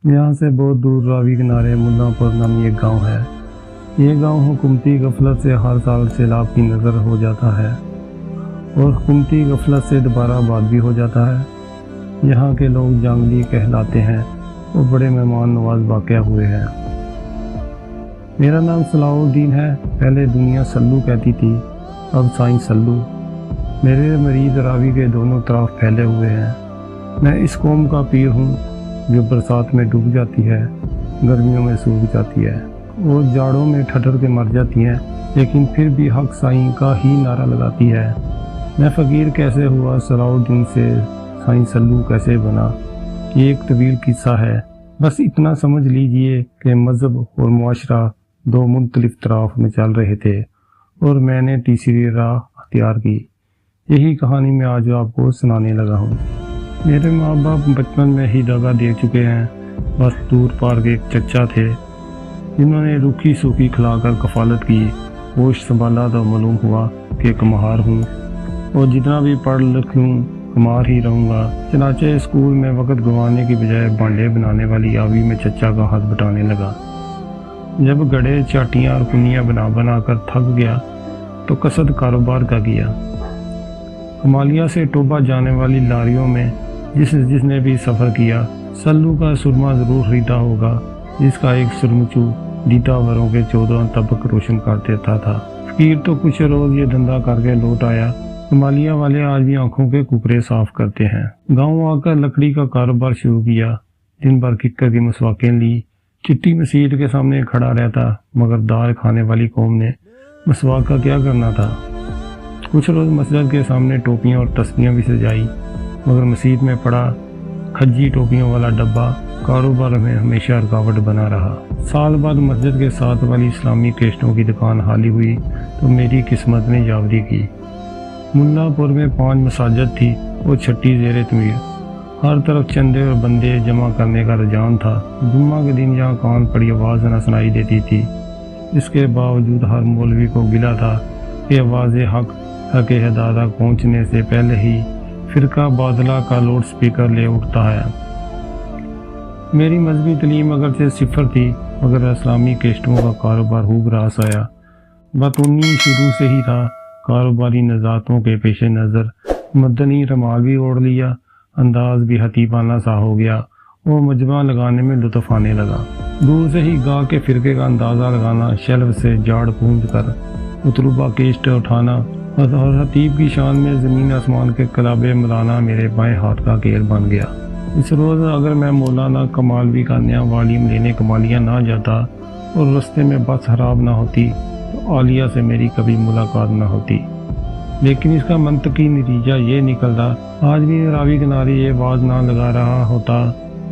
यहाँ से बहुत दूर रावी किनारे मुल्लापुर नामी एक गांव है। ये गांव हुकूमती गफलत से हर साल सैलाब की नज़र हो जाता है और हुकूमती गफलत से दोबारा आबाद भी हो जाता है। यहाँ के लोग जंगली कहलाते हैं और बड़े मेहमान नवाज वाक़या हुए हैं। मेरा नाम सलाउद्दीन है। पहले दुनिया सल्लू कहती थी, अब साईं सल्लू। मेरे मरीज रावी के दोनों तरफ फैले हुए हैं। मैं इस कौम का पीर हूँ जो बरसात में डूब जाती है, गर्मियों में सूख जाती है और जाड़ों में ठठर के मर जाती है, लेकिन फिर भी हक साईं का ही नारा लगाती है। मैं फ़कीर कैसे हुआ सलाउद्दीन से साईं सल्लू कैसे बना, ये एक तवील किस्सा है। बस इतना समझ लीजिए कि मज़हब और मुआशरा दो मुख्तलिफ तरफ में चल रहे थे और मैंने तीसरी राह अख्तियार की। यही कहानी मैं आज आपको सुनाने लगा हूँ। मेरे माँ बाप बचपन में ही दगा दे चुके हैं। बस दूर पार के एक चचा थे जिन्होंने रूखी सूखी खिलाकर कफालत की। होश संभाला तो मालूम हुआ कि कमार हूँ और जितना भी पढ़ लिख लूँ कमार ही रहूँगा। चनाचे स्कूल में वक्त गंवाने की बजाय बांडे बनाने वाली आवी में चचा का हाथ बटाने लगा। जब गड़े चाटियाँ और कुनियाँ बना बना कर थक गया तो कसद कारोबार का किया। कमालिया से टोबा जाने वाली लारियों में जिसने भी सफ़र किया सल्लू का सुरमा ज़रूर खरीदा होगा, जिसका एक सुरमचू दीतावरों के 14 तबक रोशन कर देता था। फकीर तो कुछ रोज़ ये धंधा करके लौट आया। कमालिया वाले आज भी आंखों के कुकरे साफ करते हैं। गांव आकर लकड़ी का कारोबार शुरू किया। दिन भर किक्कर की मसवाकें ली। चिट्टी मसीत के सामने खड़ा रहता, मगर दाल खाने वाली कौम ने मसवाक का क्या करना था। कुछ रोज़ मस्जिद के सामने टोपियाँ और तस्बीहें भी सजाई, मगर मस्जिद में पड़ा खज्जी टोपियों वाला डब्बा कारोबार में हमेशा रुकावट बना रहा। साल बाद मस्जिद के साथ वाली इस्लामी केस्टों की दुकान खाली हुई तो मेरी किस्मत ने यावरी की। मुल्लापुर में 5 मसाजिद थी और 6 ज़ेर तमीर। हर तरफ चंदे और बंदे जमा करने का रुझान था। जुम्मा के दिन यहाँ कान पड़ी आवाज़ न सुनाई देती थी। इसके बावजूद हर मौलवी को गिला था कि आवाज़ हक हक हिदायत पहुँचने से पहले ही फ़िरका बादला का लाउड स्पीकर ले उठता है। मेरी मजहबी तलीम अगरचे सिफर थी, मगर इस्लामी केस्टों का कारोबार खूब रास आया। बतौनी शुरू से ही था। कारोबारी नज़ातों के पेश नज़र मदनी रमाल भी ओढ़ लिया, अंदाज भी हतीबाना सा हो गया और मजमा लगाने में लुत्फ़ आने लगा। दूर से ही गा के फ़िरके का अंदाज़ा लगाना, शेल्फ से जाड़ पूंज कर मतलूबा केस्ट उठाना और हतीब की शान में ज़मीन आसमान के कलाबे मिलाना मेरे बाएं हाथ का खेल बन गया। इस रोज़ अगर मैं मौलाना कमालवी का नया वालिम लेने कमालिया ना जाता और रास्ते में बस खराब ना होती तो आलिया से मेरी कभी मुलाकात ना होती। लेकिन इसका मंतकी नतीजा ये निकलता, आज भी रावी किनारे ये आवाज़ ना लगा रहा होता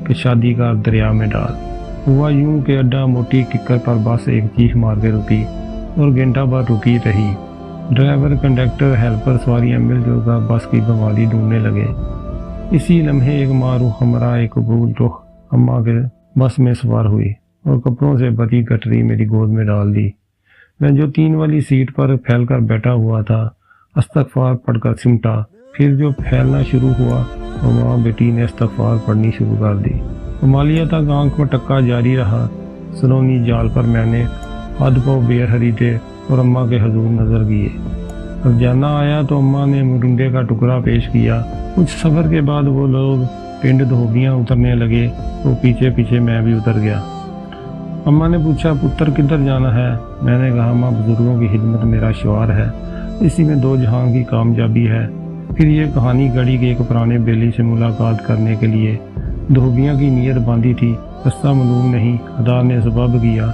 कि शादी का दरिया में डाल। हुआ यूं कि अड्डा मोटी किक्कर पर बस एक चीख मार के रुकी और घंटा भर रुकी रही। ड्राइवर, कंडक्टर, हेल्पर सवारियां मिलजुल कर बस की बवाली ढूंढने लगे। इसी लम्हे एक मारूफ हमरा एक कबूल रुख अम्मा के बस में सवार हुई और कपड़ों से भरी गठरी मेरी गोद में डाल दी। मैं जो 3 वाली सीट पर फैलकर बैठा हुआ था, इस्तग़फ़ार पढ़कर सिमटा। फिर जो फैलना शुरू हुआ और माँ बेटी ने इस्तग़फ़ार पढ़नी शुरू कर दी। कमालिया तक आंख में टक्का जारी रहा। सलोनी जाल पर मैंने हद पाव बेर खरीदे और अम्मा के हजूर नज़र किए। अब जाना आया तो अम्मा ने मुरंडे का टुकड़ा पेश किया। कुछ सफ़र के बाद वो लोग पिंड धोबियाँ उतरने लगे तो पीछे पीछे मैं भी उतर गया। अम्मा ने पूछा, पुत्र किधर जाना है? मैंने कहा, माँ बुजुर्गों की खिदमत मेरा शौर है, इसी में 2 जहां की कामयाबी है। फिर ये कहानी गढ़ी के एक पुराने बेली से मुलाकात करने के लिए धोबियाँ की नीयत बांधी थी। रास्ता मालूम नहीं, खुदा ने सबब किया,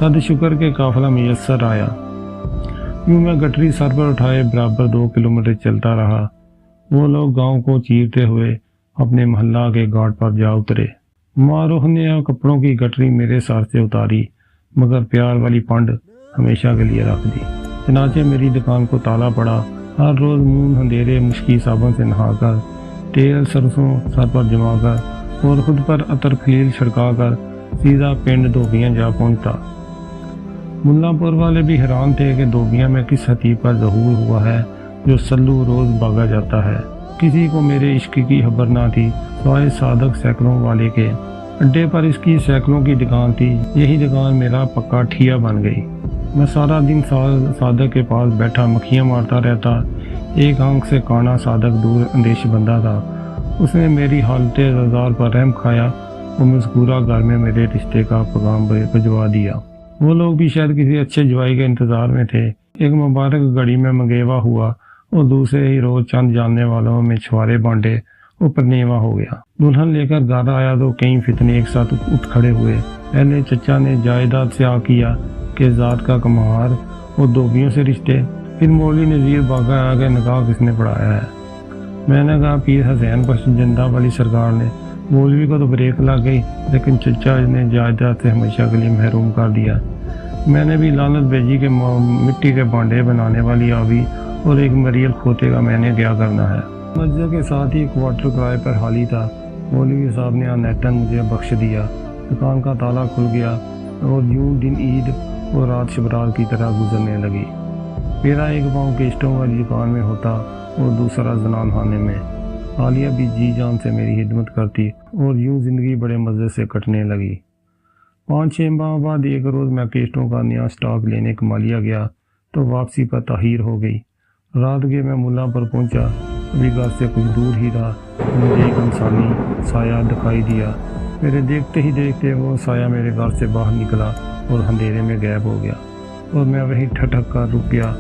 सद शुक्र के काफिला मुयस्सर आया। यूँ मैं गठरी सर पर उठाए बराबर 2 किलोमीटर चलता रहा। वो लोग गांव को चीरते हुए अपने मोहल्ला के घाट पर जा उतरे। मारूफ ने कपड़ों की गठरी मेरे सर से उतारी, मगर प्यार वाली पंड हमेशा के लिए रख दी। चनाचे मेरी दुकान को ताला पड़ा। हर रोज़ मुंह अंधेरे मुश्की साबुन से नहाकर, तेल सरसों सर पर जमा कर और खुद पर अतर खलील छिड़का कर सीधा पिंड धोबियाँ जा पहुँचता। मुल्लापुर वाले भी हैरान थे कि धोबियाँ में किस हतीब का ज़हूर हुआ है जो सल्लू रोज़ भागा जाता है। किसी को मेरे इश्क की खबर ना थी, सिवाय सादक सैकड़ों वाले के। अड्डे पर इसकी सैकड़ों की दुकान थी। यही दुकान मेरा पक्का ठिया बन गई। मैं सारा दिन सादक के पास बैठा मक्खियाँ मारता रहता। एक आंख से काना सादक दूर अंदेश बंदा था। उसने मेरी हालत रज़ार पर रहम खाया और मज़कूरा घर में मेरे रिश्ते का पैगाम भिजवा दिया। वो लोग भी शायद किसी अच्छे जवाई के इंतज़ार में थे। एक मुबारक घड़ी में मंगेवा हुआ और दूसरे ही रोज चंद जानने वालों में छुआरे बांटे और परनेवा हो गया। दुल्हन लेकर घर आया तो कई फितने एक साथ उठ खड़े हुए। पहले चचा ने जायदाद से आ किया कि ज़ात का कमार और धोबियों से रिश्ते। फिर मौलवी नज़ीर बागा आ गए, निकाह किसने पढ़ाया है। मैंने कहा पीर हुसैन बख्श जिंदा वाली सरकार ने। मौलवी को तो ब्रेक लग गई, लेकिन चचा ने जायदाद से हमेशा के लिए महरूम कर दिया। मैंने भी लानत भेजी कि मिट्टी के भांडे बनाने वाली आवी और एक मरियल खोते का मैंने क्या करना है। मस्जिद के साथ ही क्वार्टर किराए पर हाली था। मौलवी साहब ने अनैतन मुझे बख्श दिया। दुकान का ताला खुल गया और यूं दिन ईद और रात शबरात की तरह गुजरने लगी। मेरा एक पाँव केस्टों वाली दुकान में होता और दूसरा जनान खाने में। आलिया भी जी जान से मेरी खिदमत करती और यूं जिंदगी बड़े मज़े से कटने लगी। 5-6 माह बाद एक रोज़ मैं केस्टों का नया स्टॉक लेने कमालिया गया तो वापसी पर ताहीर हो गई। रात के मैं मुल्ला पर पहुंचा। अभी घर से कुछ दूर ही रहा, मुझे एक इंसानी साया दिखाई दिया। मेरे देखते ही देखते वो साया मेरे घर से बाहर निकला और अंधेरे में गायब हो गया और मैं वहीं ठठक कर रुक गया।